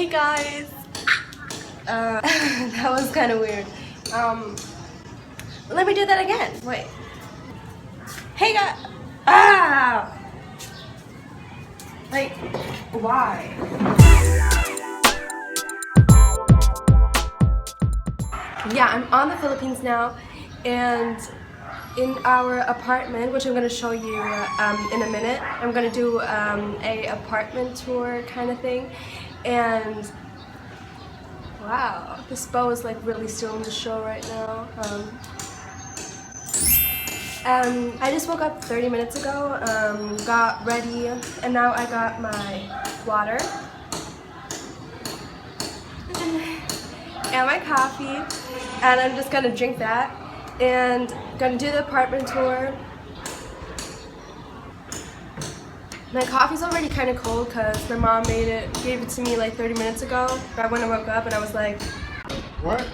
Hey guys! That was kind of weird. Let me do that again. Wait. Hey guys! Ah! Like, why? Yeah, I'm on the Philippines now, and in our apartment, which I'm going to show you in a minute, I'm going to do a apartment tour kind of thing, and wow, this bow is like really stealing the show right now. I just woke up 30 minutes ago, got ready, and now I got my water and my coffee, and I'm just gonna drink that and gonna do the apartment tour. My coffee's already kind of cold because my mom gave it to me like 30 minutes ago, right when I woke up, and I was like, what?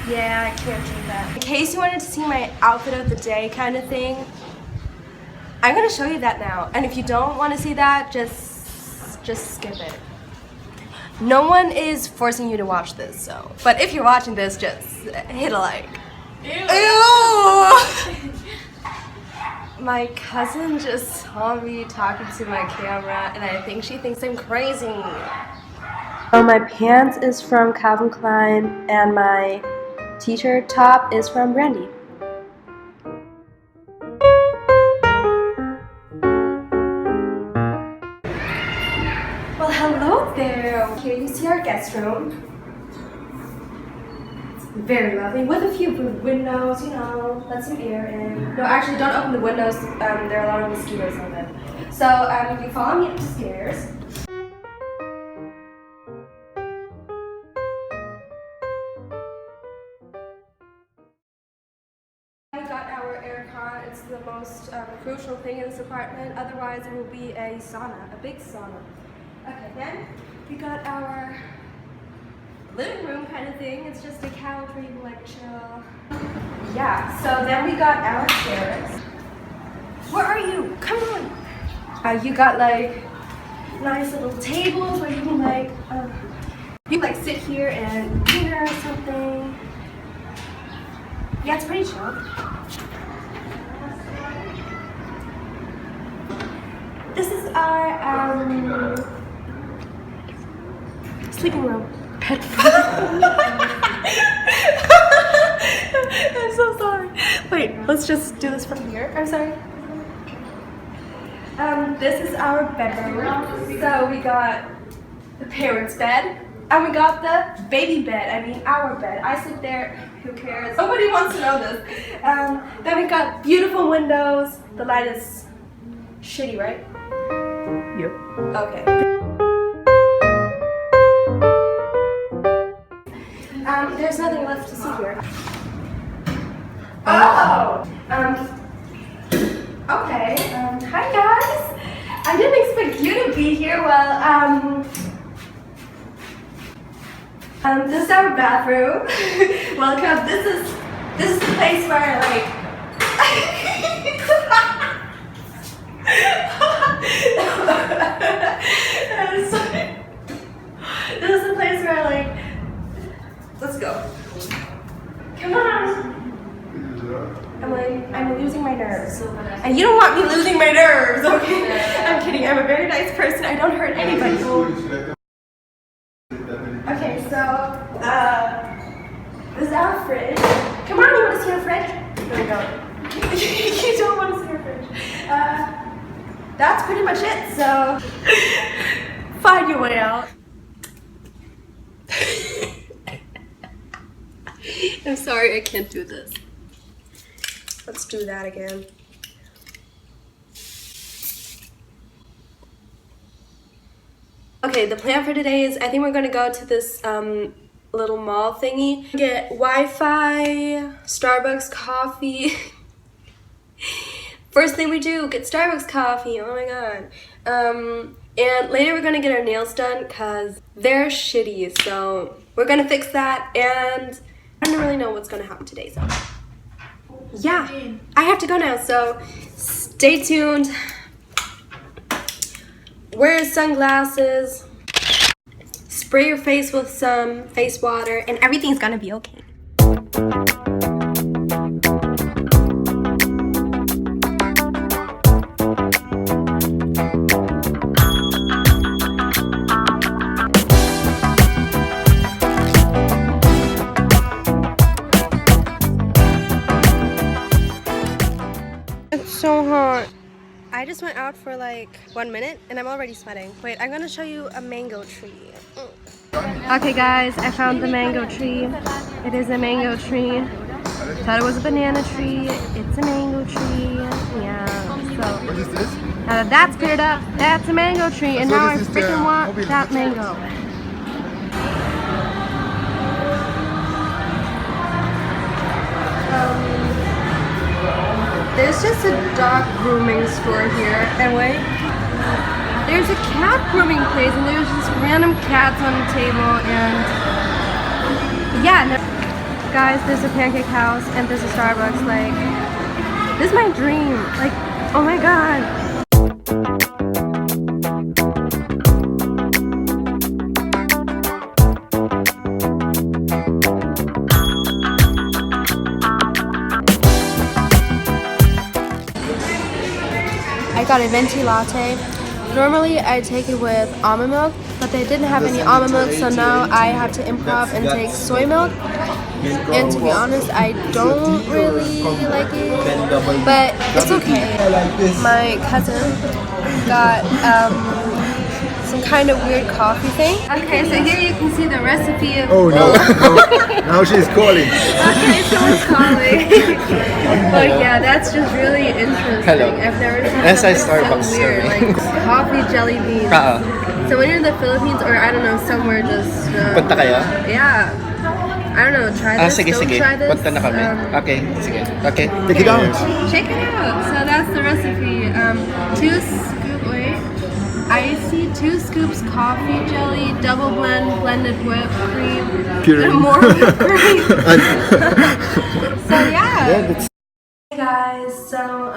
yeah, I can't drink that. In case you wanted to see my outfit of the day kind of thing, I'm gonna show you that now. And if you don't want to see that, just skip it. No one is forcing you to watch this, so. But if you're watching this, just hit a like. Ew! Ew. My cousin just saw me talking to my camera, and I think she thinks I'm crazy. So my pants is from Calvin Klein, and my t-shirt top is from Brandy. Well, hello there. Here you see our guest room. It's very lovely, with a few windows, you know, let some air in. No, actually, don't open the windows. There are a lot of mosquitoes on them. So, if you follow me upstairs. We got our aircon. It's the most crucial thing in this apartment. Otherwise, it will be a sauna, a big sauna. Okay, then we got our living room kind of thing. It's just a couch where you can like chill. Yeah, so then we got our chairs. Where are you? Come on. You got like nice little tables where you can like sit here and dinner or something. Yeah, it's pretty chill. This is our sleeping room. I'm so sorry. Wait, let's just do this from here. I'm sorry. This is our bedroom. So we got the parents' bed, and we got the baby bed. I mean, our bed. I sleep there. Who cares? Nobody wants to know this. Then we got beautiful windows. The light is shitty, right? Yep. Okay. There's nothing left to see here. Oh! Okay. Hi guys! I didn't expect you to be here. Well, this is our bathroom. Welcome. This is the place where this is the place where let's go. Come on. I'm losing my nerves. And you don't want me losing my nerves, okay? I'm kidding. I'm a very nice person. I don't hurt anybody. Okay, so this is our fridge. Come on, you want to see our fridge? There we go. You don't want to see our fridge. That's pretty much it. So find your way out. I'm sorry, I can't do this. Let's do that again. Okay, the plan for today is I think we're gonna go to this little mall thingy, get Wi-Fi, Starbucks coffee. First thing we do, get Starbucks coffee. Oh my god. And later we're gonna get our nails done because they're shitty. So we're gonna fix that, and I don't really know what's gonna happen today, so yeah, I have to go now, so stay tuned. Wear sunglasses, spray your face with some face water, and everything's gonna be okay. It's so hot. I just went out for like 1 minute and I'm already sweating. Wait, I'm gonna show you a mango tree. Okay guys, I found the mango tree. It is a mango tree. Thought it was a banana tree. It's a mango tree. Yeah, so. What is this? Now that that's cleared up, that's a mango tree. And So now I this is the freaking want mobile that check. mango. There's just a dog grooming store here, and wait, there's a cat grooming place, and there's just random cats on the table, and yeah, guys, there's a pancake house, and there's a Starbucks. Like, this is my dream. Like, oh my god. I got a venti latte. Normally I take it with almond milk, but they didn't have any almond milk, so now I have to improv and take soy milk. And to be honest, I don't really like it, but it's okay. My cousin got some kind of weird coffee thing. Okay, so here you can see the recipe of. Oh no! Now she's calling. Okay, someone's calling. But yeah, that's just really interesting. Hello. I've never seen That's something Starbucks so weird, story. like coffee jelly beans. So when you're in the Philippines or I don't know somewhere, just Punta kayo? yeah, I don't know, try this. Sige, don't sige. try this. Punta na kami. Okay, sige. Okay. Take it out. Check it out. So that's the recipe. 2 scoop, wait, icy, 2 scoops coffee jelly, double blend, blended whipped cream, Puree. and more whipped cream. So yeah. Hey guys, so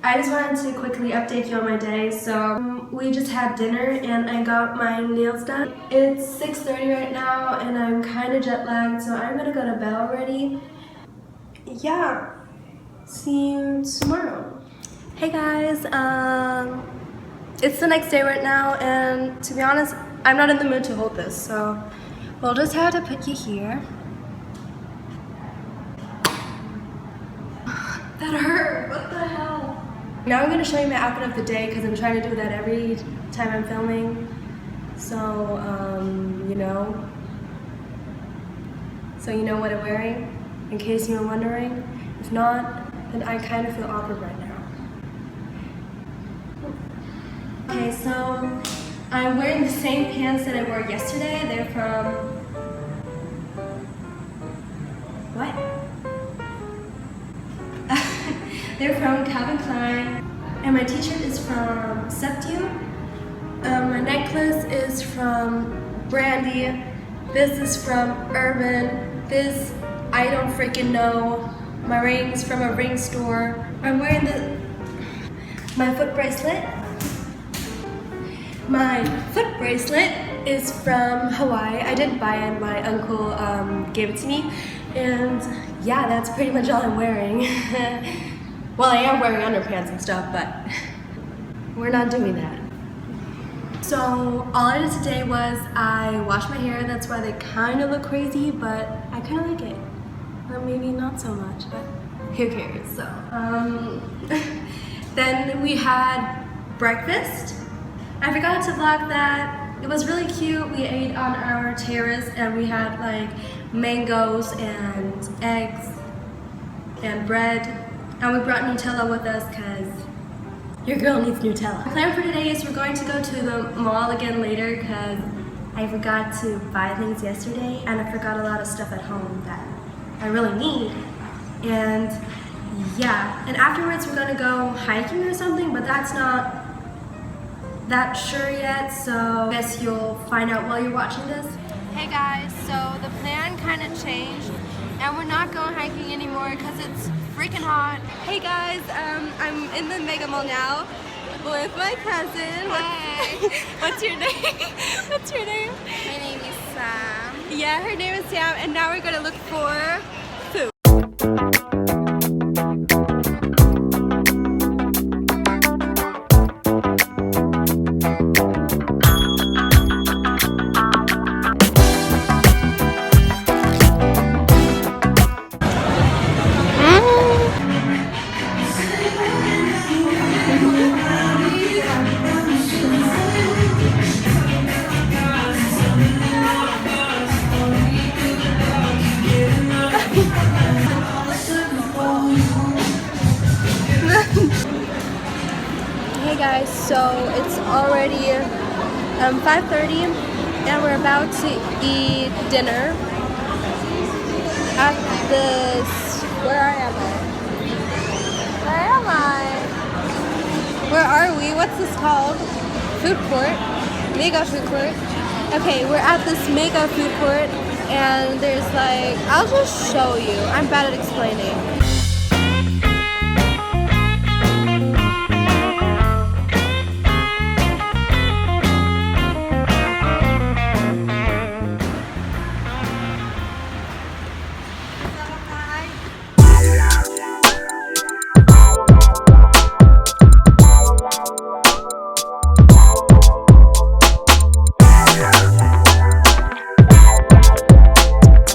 I just wanted to quickly update you on my day. So we just had dinner and I got my nails done. It's 6:30 right now and I'm kind of jet lagged, so I'm gonna go to bed already. Yeah, see you tomorrow. Hey guys, it's the next day right now, and to be honest, I'm not in the mood to hold this, so we'll just have to put you here. That hurt, what the hell? Now I'm gonna show you my outfit of the day because I'm trying to do that every time I'm filming. So, you know. So you know what I'm wearing, in case you were wondering. If not, then I kind of feel awkward right now. Okay, so I'm wearing the same pants that I wore yesterday. They're from, what? They're from Calvin Klein, and my t-shirt is from Septium. My necklace is from Brandy. This is from Urban. This, I don't freaking know. My ring's from a ring store. I'm wearing my foot bracelet. My foot bracelet is from Hawaii. I didn't buy it, my uncle gave it to me. And yeah, that's pretty much all I'm wearing. Well, I am wearing underpants and stuff, but we're not doing that. So all I did today was I washed my hair. That's why they kind of look crazy, but I kind of like it. Or maybe not so much, but who cares? So then we had breakfast. I forgot to vlog that. It was really cute. We ate on our terrace and we had like mangoes and eggs and bread. And we brought Nutella with us because your girl needs Nutella. The plan for today is we're going to go to the mall again later because I forgot to buy things yesterday and I forgot a lot of stuff at home that I really need. And yeah, and afterwards we're gonna go hiking or something, but that's not that sure yet, so I guess you'll find out while you're watching this. Hey guys, so the plan kind of changed. And we're not going hiking anymore because it's freaking hot. Hey guys, I'm in the Mega Mall now with my cousin. Hi. What's your name? What's your name? My name is Sam. Yeah, her name is Sam, and now we're gonna look for food. Hey guys, so it's already 5:30 and we're about to eat dinner at this. Where am I? Where am I? Where are we? What's this called? Food court? Mega food court. Okay, we're at this mega food court and there's like, I'll just show you. I'm bad at explaining.